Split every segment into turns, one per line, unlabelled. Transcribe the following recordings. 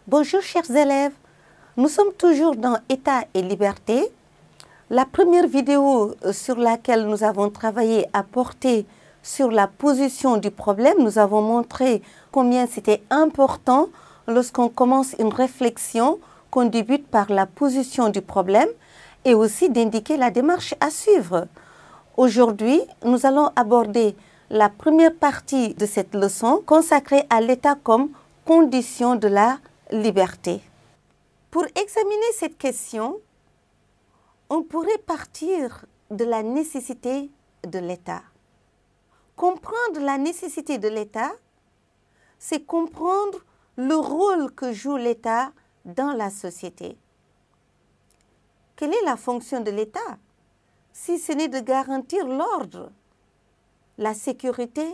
Bonjour chers élèves, nous sommes toujours dans État et liberté. La première vidéo sur laquelle nous avons travaillé a porté sur la position du problème. Nous avons montré combien c'était important lorsqu'on commence une réflexion qu'on débute par la position du problème et aussi d'indiquer la démarche à suivre. Aujourd'hui, nous allons aborder la première partie de cette leçon consacrée à l'État comme condition de la liberté. Pour examiner cette question, on pourrait partir de la nécessité de l'État. Comprendre la nécessité de l'État, c'est comprendre le rôle que joue l'État dans la société. Quelle est la fonction de l'État, si ce n'est de garantir l'ordre, la sécurité,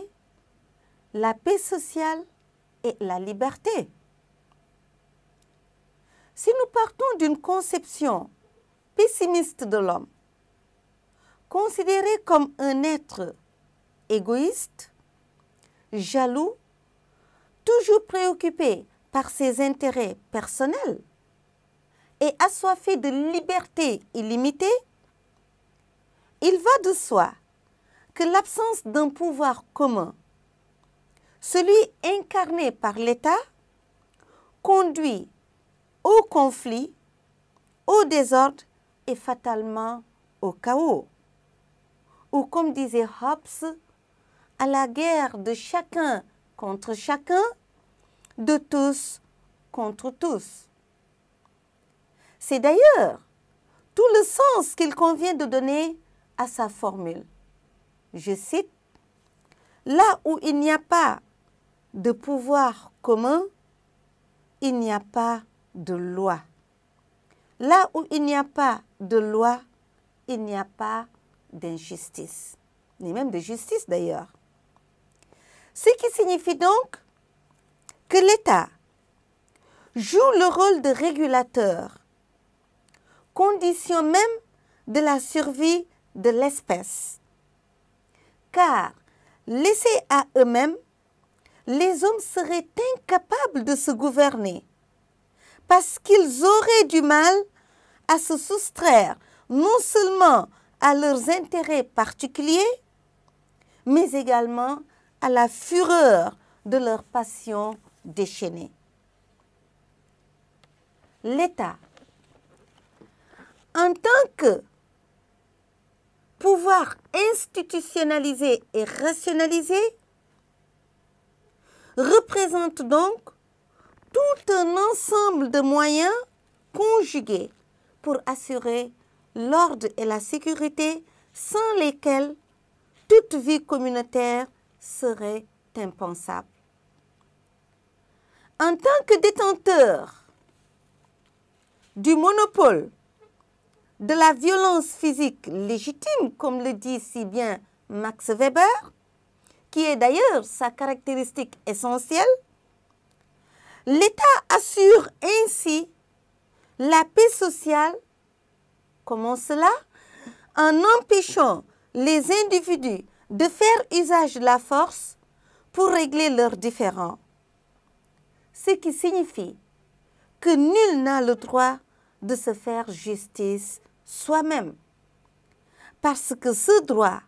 la paix sociale et la liberté? Si nous partons d'une conception pessimiste de l'homme, considéré comme un être égoïste, jaloux, toujours préoccupé par ses intérêts personnels et assoiffé de liberté illimitée, il va de soi que l'absence d'un pouvoir commun, celui incarné par l'État, conduit au conflit, au désordre et fatalement au chaos. Ou comme disait Hobbes, à la guerre de chacun contre chacun, de tous contre tous. C'est d'ailleurs tout le sens qu'il convient de donner à sa formule. Je cite, « Là où il n'y a pas de pouvoir commun, il n'y a pas de loi. Là où il n'y a pas de loi, il n'y a pas d'injustice, ni même de justice d'ailleurs. » Ce qui signifie donc que l'État joue le rôle de régulateur, condition même de la survie de l'espèce. Car, laissés à eux-mêmes, les hommes seraient incapables de se gouverner parce qu'ils auraient du mal à se soustraire non seulement à leurs intérêts particuliers, mais également à la fureur de leurs passions déchaînées. L'État, en tant que pouvoir institutionnalisé et rationalisé, représente donc tout un ensemble de moyens conjugués pour assurer l'ordre et la sécurité sans lesquels toute vie communautaire serait impensable. En tant que détenteur du monopole de la violence physique légitime, comme le dit si bien Max Weber, qui est d'ailleurs sa caractéristique essentielle, l'État assure ainsi la paix sociale. Comment cela? En empêchant les individus de faire usage de la force pour régler leurs différends. Ce qui signifie que nul n'a le droit de se faire justice soi-même, parce que ce droit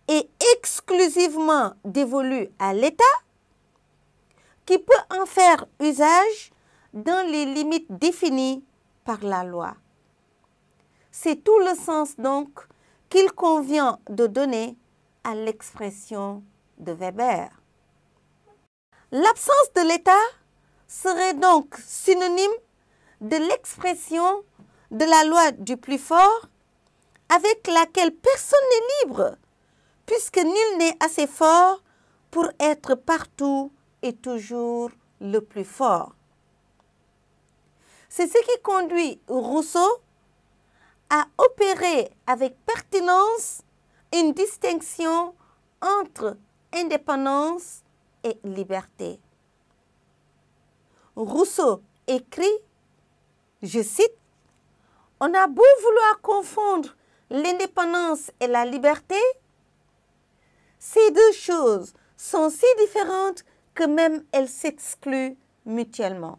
est exclusivement dévolu à l'État, qui peut en faire usage dans les limites définies par la loi. C'est tout le sens donc qu'il convient de donner à l'expression de Weber. L'absence de l'État serait donc synonyme de l'expression de la loi du plus fort, avec laquelle personne n'est libre, puisque nul n'est assez fort pour être partout et toujours le plus fort. C'est ce qui conduit Rousseau à opérer avec pertinence une distinction entre indépendance et liberté. Rousseau écrit, je cite, « On a beau vouloir confondre l'indépendance et la liberté, ces deux choses sont si différentes que même elles s'excluent mutuellement. »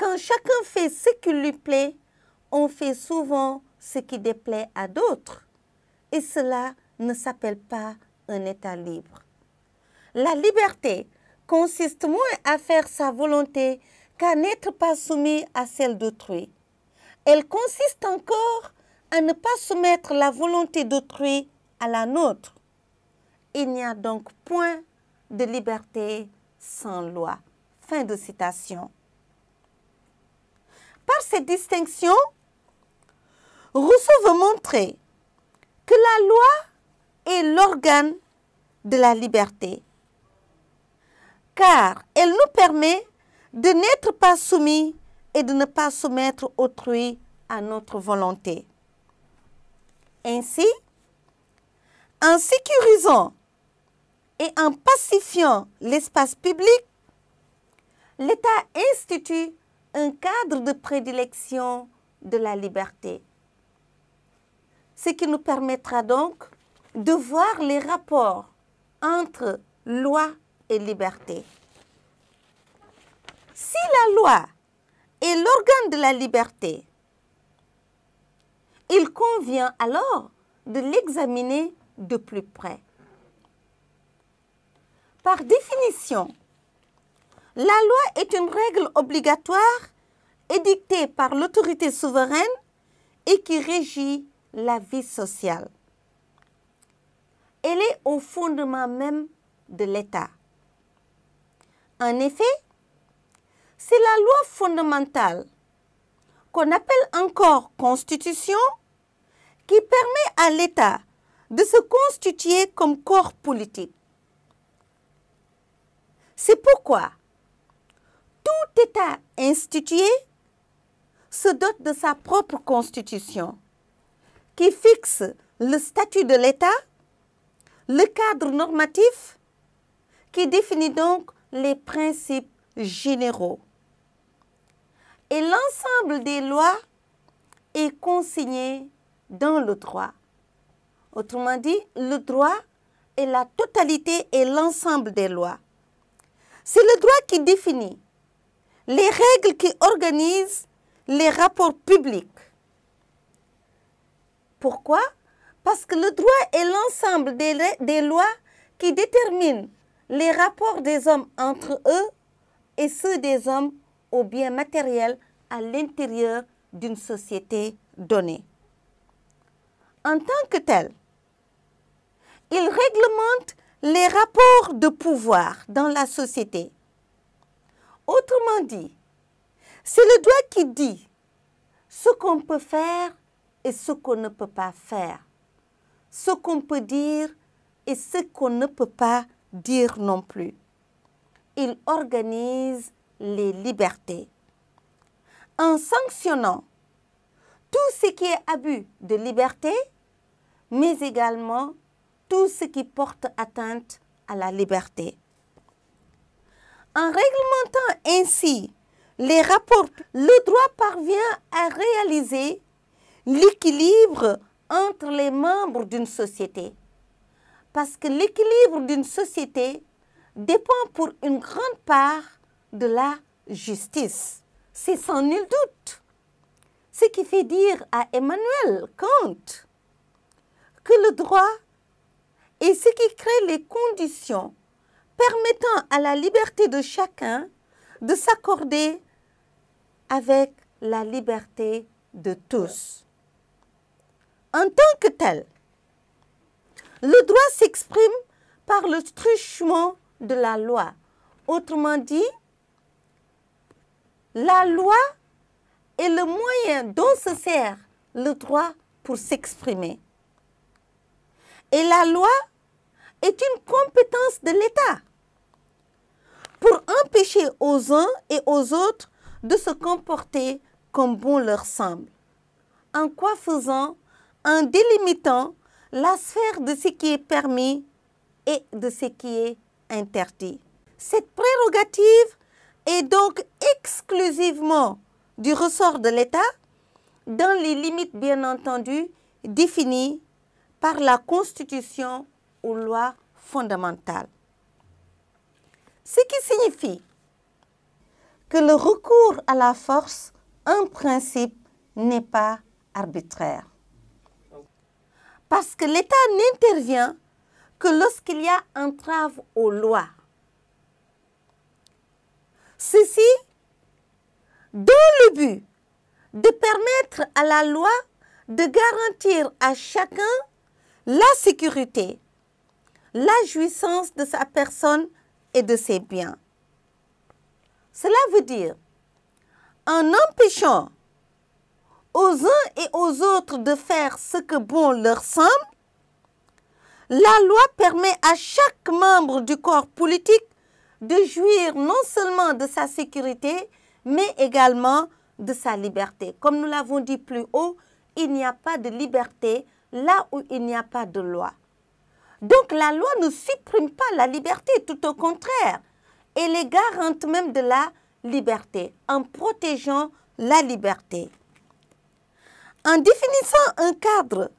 Quand chacun fait ce qui lui plaît, on fait souvent ce qui déplaît à d'autres. Et cela ne s'appelle pas un État libre. La liberté consiste moins à faire sa volonté qu'à n'être pas soumis à celle d'autrui. Elle consiste encore à ne pas soumettre la volonté d'autrui à la nôtre. Il n'y a donc point de liberté sans loi. Fin de citation. Par cette distinction, Rousseau veut montrer que la loi est l'organe de la liberté, car elle nous permet de n'être pas soumis et de ne pas soumettre autrui à notre volonté. Ainsi, en sécurisant et en pacifiant l'espace public, l'État institue un cadre de prédilection de la liberté, ce qui nous permettra donc de voir les rapports entre loi et liberté. Si la loi est l'organe de la liberté, il convient alors de l'examiner de plus près. Par définition, la loi est une règle obligatoire édictée par l'autorité souveraine et qui régit la vie sociale. Elle est au fondement même de l'État. En effet, c'est la loi fondamentale, qu'on appelle encore Constitution, qui permet à l'État de se constituer comme corps politique. C'est pourquoi tout État institué se dote de sa propre Constitution, qui fixe le statut de l'État, le cadre normatif, qui définit donc les principes généraux. Et l'ensemble des lois est consigné dans le droit. Autrement dit, le droit est la totalité et l'ensemble des lois. C'est le droit qui définit les règles qui organisent les rapports publics. Pourquoi? Parce que le droit est l'ensemble des lois qui déterminent les rapports des hommes entre eux et ceux des hommes aux biens matériels à l'intérieur d'une société donnée. En tant que tel, il réglemente les rapports de pouvoir dans la société. Autrement dit, c'est le droit qui dit ce qu'on peut faire et ce qu'on ne peut pas faire, ce qu'on peut dire et ce qu'on ne peut pas dire non plus. Il organise les libertés en sanctionnant tout ce qui est abus de liberté, mais également tout ce qui porte atteinte à la liberté. En réglementant ainsi les rapports, le droit parvient à réaliser l'équilibre entre les membres d'une société. Parce que l'équilibre d'une société dépend pour une grande part de la justice. C'est sans nul doute ce qui fait dire à Emmanuel Kant que le droit est ce qui crée les conditions permettant à la liberté de chacun de s'accorder avec la liberté de tous. En tant que tel, le droit s'exprime par le truchement de la loi. Autrement dit, la loi est le moyen dont se sert le droit pour s'exprimer. Et la loi est une compétence de l'État pour empêcher aux uns et aux autres de se comporter comme bon leur semble. En quoi faisant? En délimitant la sphère de ce qui est permis et de ce qui est interdit. Cette prérogative est donc exclusivement du ressort de l'État, dans les limites bien entendu définies par la Constitution ou loi fondamentale. Ce qui signifie que le recours à la force, en principe, n'est pas arbitraire. Parce que l'État n'intervient que lorsqu'il y a entrave aux lois. Ceci dans le but de permettre à la loi de garantir à chacun la sécurité, la jouissance de sa personne et de ses biens. Cela veut dire, en empêchant aux uns et aux autres de faire ce que bon leur semble, la loi permet à chaque membre du corps politique de jouir non seulement de sa sécurité, mais également de sa liberté. Comme nous l'avons dit plus haut, il n'y a pas de liberté là où il n'y a pas de loi. Donc la loi ne supprime pas la liberté, tout au contraire. Elle est garante même de la liberté, en protégeant la liberté. En définissant un cadre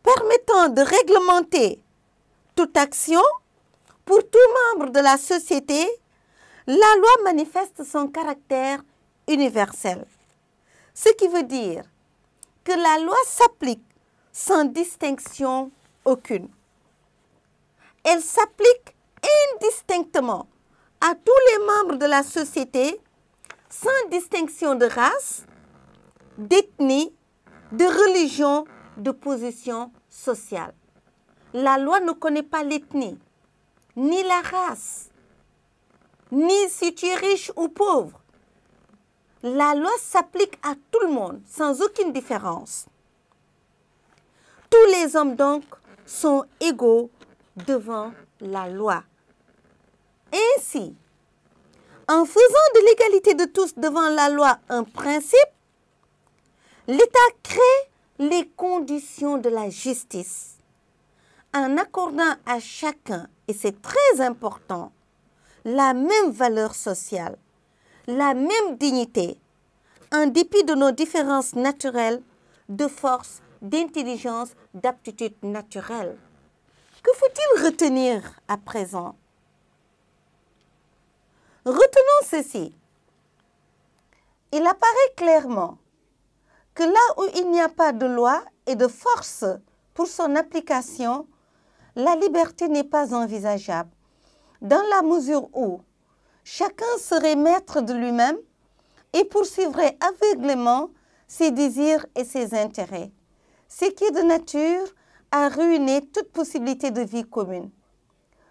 permettant de réglementer toute action pour tout membre de la société, la loi manifeste son caractère universel. Ce qui veut dire que la loi s'applique sans distinction aucune. Elle s'applique indistinctement à tous les membres de la société, sans distinction de race, d'ethnie, de religion, de position sociale. La loi ne connaît pas l'ethnie, ni la race, ni si tu es riche ou pauvre. La loi s'applique à tout le monde, sans aucune différence. Tous les hommes, donc, sont égaux devant la loi. Ainsi, en faisant de l'égalité de tous devant la loi un principe, l'État crée les conditions de la justice en accordant à chacun, et c'est très important, la même valeur sociale, la même dignité, en dépit de nos différences naturelles, de force, d'intelligence, d'aptitude naturelle. Que faut-il retenir à présent? Retenons ceci. Il apparaît clairement que là où il n'y a pas de loi et de force pour son application, la liberté n'est pas envisageable, dans la mesure où chacun serait maître de lui-même et poursuivrait aveuglément ses désirs et ses intérêts, ce qui est de nature à ruiner toute possibilité de vie commune.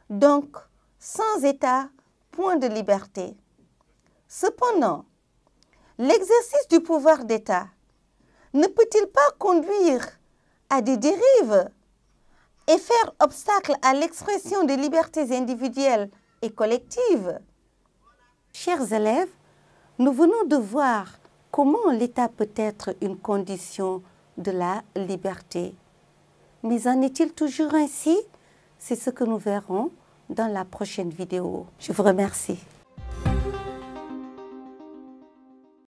Donc, sans État, point de liberté. Cependant, l'exercice du pouvoir d'État ne peut-il pas conduire à des dérives et faire obstacle à l'expression des libertés individuelles et collectives? Chers élèves, nous venons de voir comment l'État peut être une condition de la liberté. Mais en est-il toujours ainsi? C'est ce que nous verrons dans la prochaine vidéo. Je vous remercie.